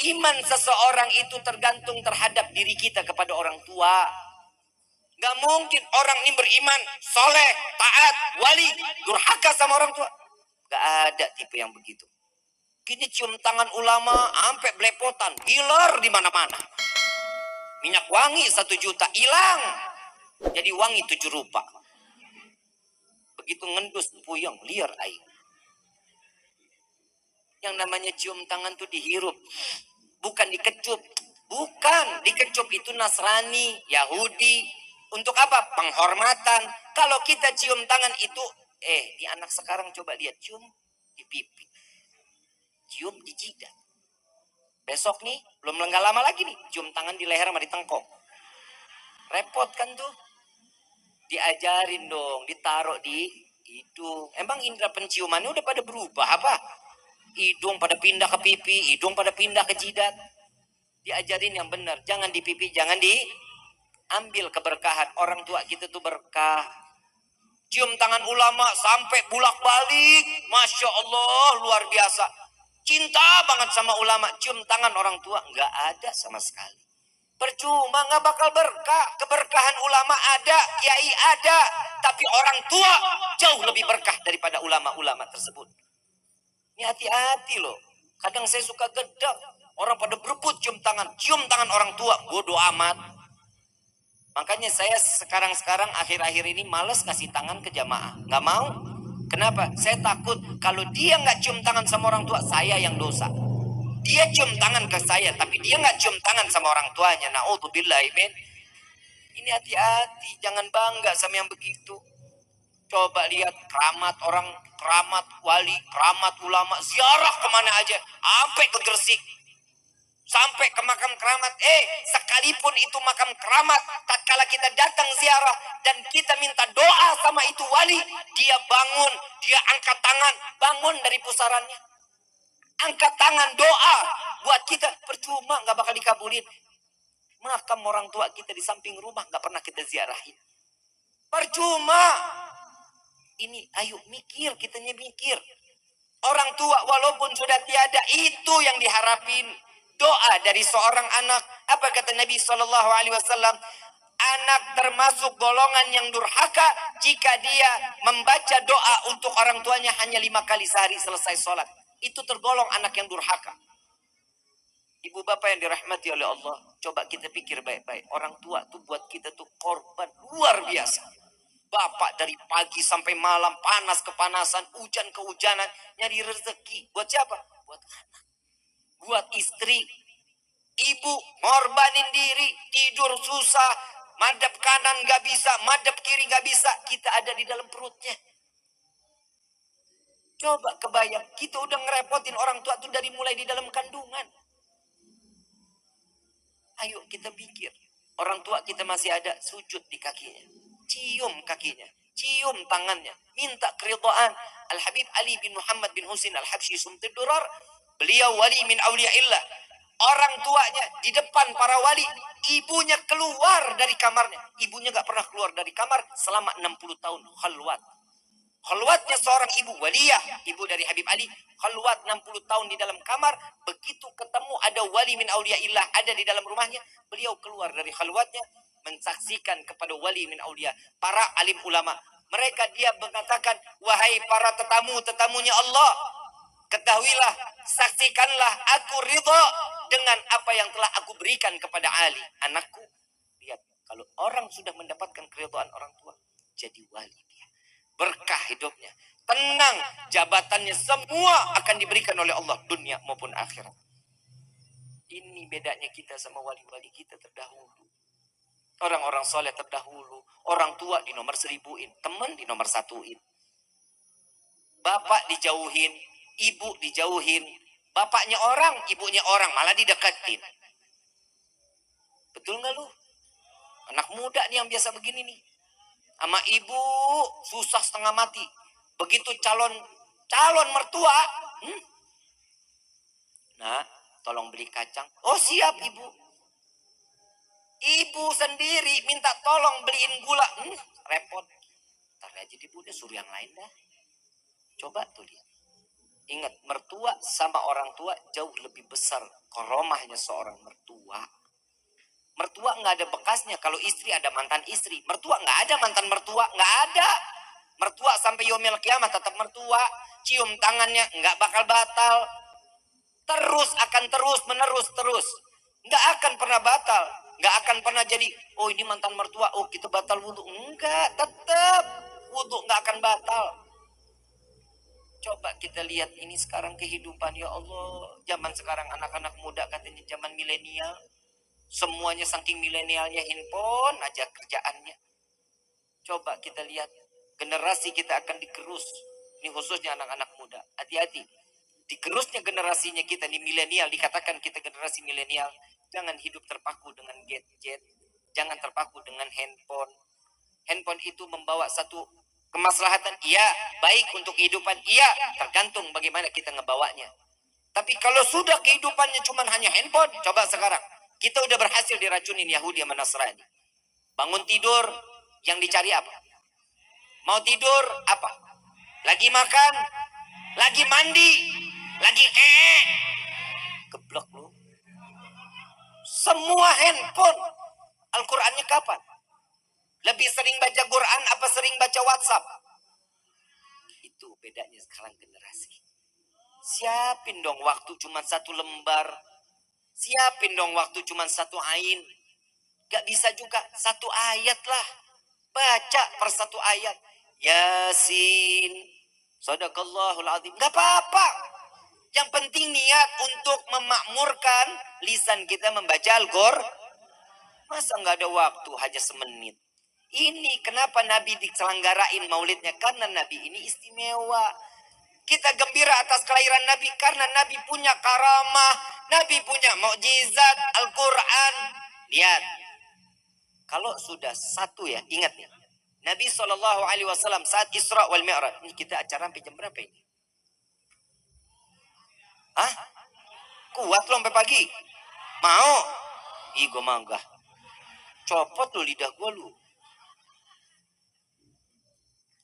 Iman seseorang itu tergantung terhadap diri kita kepada orang tua. Gak mungkin orang ini beriman, soleh, taat, wali, durhaka sama orang tua. Gak ada tipe yang begitu. Kini cium tangan ulama sampai belepotan, gilar di mana-mana. Minyak wangi 1 juta hilang, jadi wangi 7 rupa. Begitu ngendus puyeng liar aing. Yang namanya cium tangan tuh dihirup, bukan dikecup. Bukan, dikecup itu Nasrani, Yahudi. Untuk apa? Penghormatan. Kalau kita cium tangan itu, di anak sekarang coba lihat, cium di pipi, cium di jidat. Besok nih, belum nggak lama lagi nih, cium tangan di leher sama di tengkok. Repot kan tuh? Diajarin dong, ditaruh di hidung. Emang indera penciumannya udah pada berubah apa? Hidung pada pindah ke pipi, hidung pada pindah ke jidat. Diajarin yang benar, jangan di pipi, jangan diambil keberkahan. Orang tua kita tuh berkah. Cium tangan ulama sampai bulak-balik, Masya Allah, luar biasa. Cinta banget sama ulama. Cium tangan orang tua nggak ada sama sekali. Percuma, nggak bakal berkah. Keberkahan ulama ada, kiai ada, tapi orang tua jauh lebih berkah daripada ulama-ulama tersebut. Ini hati-hati loh. Kadang saya suka gedek. Orang pada berebut cium tangan orang tua, bodoh amat. Makanya saya sekarang akhir-akhir ini males kasih tangan ke jamaah, nggak mau. Kenapa? Saya takut kalau dia nggak cium tangan sama orang tua, saya yang dosa. Dia cium tangan ke saya, tapi dia nggak cium tangan sama orang tuanya. Naudzubillah, amin. Ini hati-hati, jangan bangga sama yang begitu. Coba lihat keramat orang, keramat wali, keramat ulama, ziarah kemana aja, sampai ke Gresik. Sampai ke makam keramat. Sekalipun itu makam keramat, tatkala kita datang ziarah dan kita minta doa sama itu wali, dia bangun, dia angkat tangan, bangun dari pusarannya, angkat tangan doa buat kita. Percuma, nggak bakal dikabulin. Makam orang tua kita di samping rumah nggak pernah kita ziarahin. Percuma. Ini ayo mikir, kitanya mikir. Orang tua walaupun sudah tiada, itu yang diharapin. Doa dari seorang anak. Apa kata Nabi SAW? Anak termasuk golongan yang durhaka jika dia membaca doa untuk orang tuanya hanya 5 kali sehari selesai sholat. Itu tergolong anak yang durhaka. Ibu bapak yang dirahmati oleh Allah, coba kita pikir baik-baik. Orang tua tuh buat kita tuh korban luar biasa. Bapak dari pagi sampai malam, panas kepanasan, hujan kehujanan, nyari rezeki. Buat siapa? Buat anak. Buat istri. Ibu ngorbanin diri, tidur susah, madep kanan gak bisa, madep kiri gak bisa. Kita ada di dalam perutnya. Coba kebayang, kita udah ngerepotin orang tua tuh dari mulai di dalam kandungan. Ayo kita pikir, orang tua kita masih ada, sujud di kakinya, cium kakinya, cium tangannya, minta keridhaan. Al-Habib Ali bin Muhammad bin Husin Al-Habsyi Sumtid Durar, beliau wali min awliyaillah. Orang tuanya di depan para wali, ibunya keluar dari kamarnya. Ibunya gak pernah keluar dari kamar selama 60 tahun khalwat. Khalwatnya seorang ibu waliyah, ibu dari Habib Ali, khalwat 60 tahun di dalam kamar. Begitu ketemu ada wali min awliyaillah ada di dalam rumahnya, beliau keluar dari khalwatnya mensaksikan kepada wali min awliya, para alim ulama. Mereka dia mengatakan, wahai para tetamunya Allah, ketahuilah, saksikanlah aku ridha dengan apa yang telah aku berikan kepada Ali, anakku. Lihat, kalau orang sudah mendapatkan keridhaan orang tua, jadi wali dia. Berkah hidupnya, tenang, jabatannya semua akan diberikan oleh Allah, dunia maupun akhirat. Ini bedanya kita sama wali-wali kita terdahulu. Orang-orang soleh terdahulu, orang tua di nomor 1000-in, teman di nomor 1-in. Bapak dijauhin, ibu dijauhin. Bapaknya orang, ibunya orang, malah dideketin. Betul nggak lu? Anak muda nih yang biasa begini nih. Sama ibu susah setengah mati. Begitu calon mertua. Nah, tolong beli kacang. Oh siap ibu. Ibu sendiri minta tolong beliin gula. Repot. Ntar aja ibu deh suruh yang lain dah. Coba tuh lihat. Ingat, mertua sama orang tua jauh lebih besar karomahnya seorang mertua. Mertua nggak ada bekasnya. Kalau istri ada mantan istri. Mertua nggak ada mantan mertua. Nggak ada. Mertua sampai yaumil kiamat tetap mertua. Cium tangannya nggak bakal batal. Terus akan terus menerus terus. Nggak akan pernah batal. Nggak akan pernah jadi, oh ini mantan mertua, oh kita batal wudhu. Enggak, tetap. Wudhu nggak akan batal. Coba kita lihat ini sekarang kehidupan, ya Allah. Zaman sekarang anak-anak muda katanya zaman milenial. Semuanya saking milenialnya handphone aja kerjaannya. Coba kita lihat, generasi kita akan digerus. Ini khususnya anak-anak muda. Hati-hati. Digerusnya generasinya kita di milenial, dikatakan kita generasi milenial. Jangan hidup terpaku dengan gadget. Jangan terpaku dengan handphone. Handphone itu membawa satu kemaslahatan. Iya, baik untuk kehidupan. Iya, tergantung bagaimana kita ngebawanya. Tapi kalau sudah kehidupannya cuma hanya handphone, coba sekarang. Kita udah berhasil diracunin Yahudi sama Nasrani. Bangun tidur, yang dicari apa? Mau tidur, apa? Lagi makan, lagi mandi, lagi geblok lu. Semua handphone. Al-Qur'annya kapan? Lebih sering baca Quran apa sering baca WhatsApp? Itu bedanya sekarang generasi. Siapin dong waktu cuma satu lembar. Siapin dong waktu cuma satu ain. Gak bisa juga satu ayat lah. Baca per satu ayat. Yasin. Sadaqallahul azim. Gak apa-apa. Yang penting niat untuk memakmurkan lisan kita membaca Al-Qur'an. Masa gak ada waktu hanya semenit. Ini kenapa Nabi diselenggarain maulidnya. Karena Nabi ini istimewa. Kita gembira atas kelahiran Nabi karena Nabi punya karamah, Nabi punya mukjizat Al-Quran. Lihat, kalau sudah satu ya, ingat nih, Nabi SAW saat Isra wal Mi'raj. Ini kita acara sampai jam berapa ini? Hah? Kuat lo sampai pagi? Mau? Ih, gue manggah. Copot lu lidah gue lu.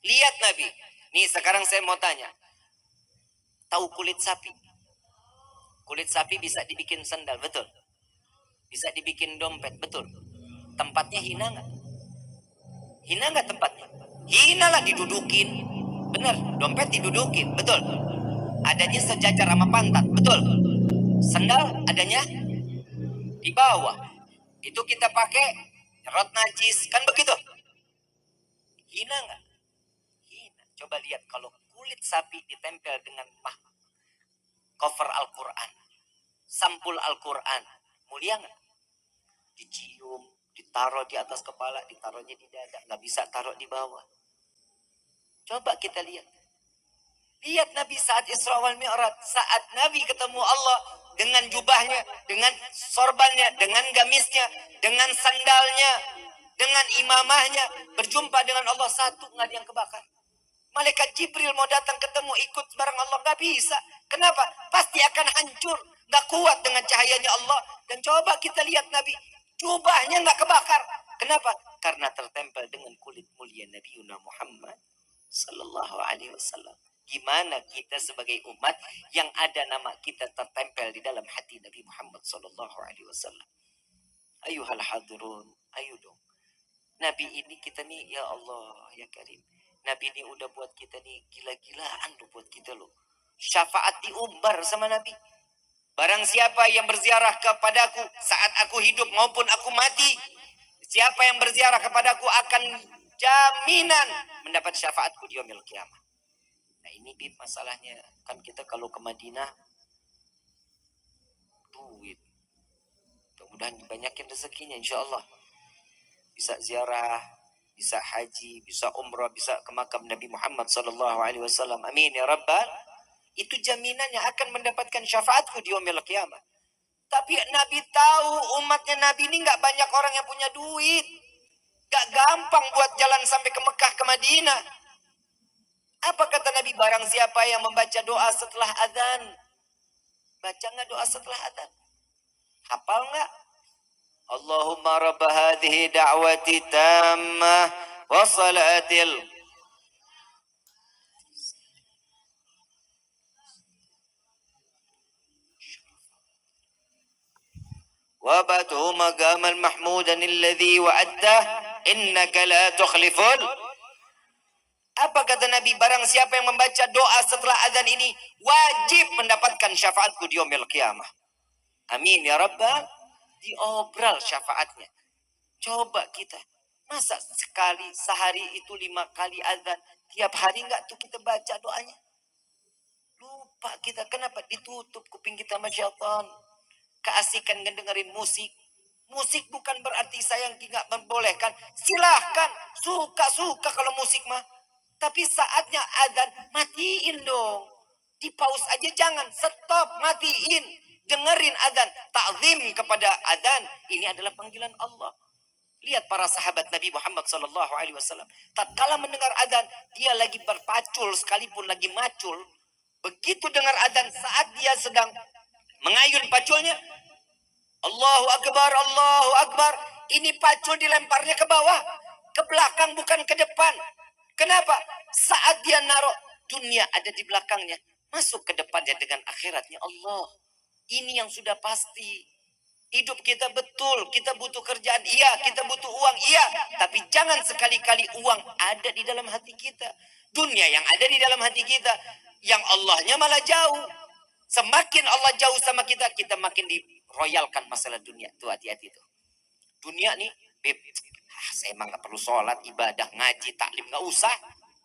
Lihat Nabi. Nih sekarang saya mau tanya. Tahu kulit sapi? Kulit sapi bisa dibikin sandal, betul? Bisa dibikin dompet, betul? Tempatnya hina nggak? Hina nggak tempatnya? Hina lah, didudukin. Bener, dompet didudukin, betul? Adanya sejajar sama pantat, betul? Sandal adanya di bawah. Itu kita pakai rot najis, kan begitu? Hina nggak? Hina. Coba lihat kalau kulit sapi ditempel dengan cover Al-Quran, sampul Al-Quran, mulia nggak? Dicium, ditaruh di atas kepala, ditaruhnya di dada, nggak bisa taruh di bawah. Coba kita lihat. Lihat Nabi saat Isra wal Mi'raj, saat Nabi ketemu Allah dengan jubahnya, dengan sorbannya, dengan gamisnya, dengan sandalnya, dengan imamahnya, berjumpa dengan Allah, satu nggak ada yang kebakar. Malaikat Jibril mau datang ketemu ikut bareng Allah, nggak bisa. Kenapa? Pasti akan hancur, nggak kuat dengan cahayanya Allah. Dan coba kita lihat Nabi, jubahnya nggak kebakar. Kenapa? Karena tertempel dengan kulit mulia Nabi Muhammad Sallallahu Alaihi Wasallam. Gimana kita sebagai umat yang ada nama kita tertempel di dalam hati Nabi Muhammad Sallallahu Alaihi Wasallam? Ayuhal hadirun, ayo dong. Nabi ini kita nih, ya Allah, ya Karim. Nabi ini udah buat kita nih gila-gilaan loh buat kita loh. Syafaat diumbar sama Nabi. Barang siapa yang berziarah kepadaku saat aku hidup maupun aku mati, siapa yang berziarah kepadaku akan jaminan mendapat syafaatku di yaumil kiamah. Nah ini Bib masalahnya. Kan kita kalau ke Madinah, duit. Mudah-mudahan dibanyakin rezekinya insya Allah. Bisa ziarah, bisa haji, bisa umrah, bisa ke makam Nabi Muhammad SAW. Amin ya Rabbal. Itu jaminan yang akan mendapatkan syafaatku di yaumil kiamah. Tapi Nabi tahu umatnya Nabi ini gak banyak orang yang punya duit. Gak gampang buat jalan sampai ke Mekah, ke Madinah. Apa kata Nabi? Barang siapa yang membaca doa setelah azan. Baca gak doa setelah azan? Hafal gak? Allahumma rabba hadhihi da'wati tammah wa salatil. وابعثه مقاما محمودا الذي وعدته إنك لا تخلف. Apa kata Nabi? Barang siapa yang membaca doa setelah azan ini wajib mendapatkan syafaatku di yaumil qiyamah. Amin ya rabbal. Diobral syafaatnya. Coba kita, masa sekali sehari itu 5 kali azan, tiap hari enggak tuh kita baca doanya? Lupa kita. Kenapa? Ditutup kuping kita sama syaitan. Keasikan ngedengerin musik. Musik bukan berarti saya nggak membolehkan. Silahkan, suka-suka kalau musik mah. Tapi saatnya adzan, matiin dong. Di pause aja jangan, stop, matiin. Dengerin adzan, ta'zim kepada adzan. Ini adalah panggilan Allah. Lihat para sahabat Nabi Muhammad SAW. Tatkala mendengar adzan, dia lagi berpacul sekalipun lagi macul. Begitu dengar adzan, saat dia sedang mengayun paculnya, Allahu Akbar, Allahu Akbar. Ini pacul dilemparnya ke bawah, ke belakang bukan ke depan. Kenapa? Saat dia naruh, dunia ada di belakangnya, masuk ke depannya dengan akhiratnya Allah. Ini yang sudah pasti. Hidup kita betul, kita butuh kerjaan, iya, kita butuh uang, iya. Tapi jangan sekali-kali uang ada di dalam hati kita. Dunia yang ada di dalam hati kita, yang Allahnya malah jauh. Semakin Allah jauh sama kita, kita makin diroyalkan masalah dunia. Tuh hati-hati tuh. Dunia nih, beb, saya emang gak perlu sholat, ibadah, ngaji, taklim, gak usah.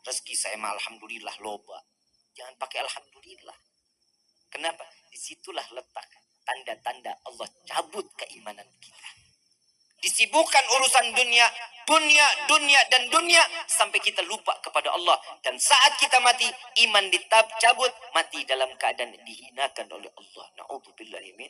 Rezeki saya mah alhamdulillah loba. Jangan pakai alhamdulillah. Kenapa? Disitulah letak tanda-tanda Allah cabut keimanan kita. Disibukkan urusan dunia, dan dunia sampai kita lupa kepada Allah. Dan saat kita mati, iman cabut, mati dalam keadaan dihinakan oleh Allah. Na'udzubillahi min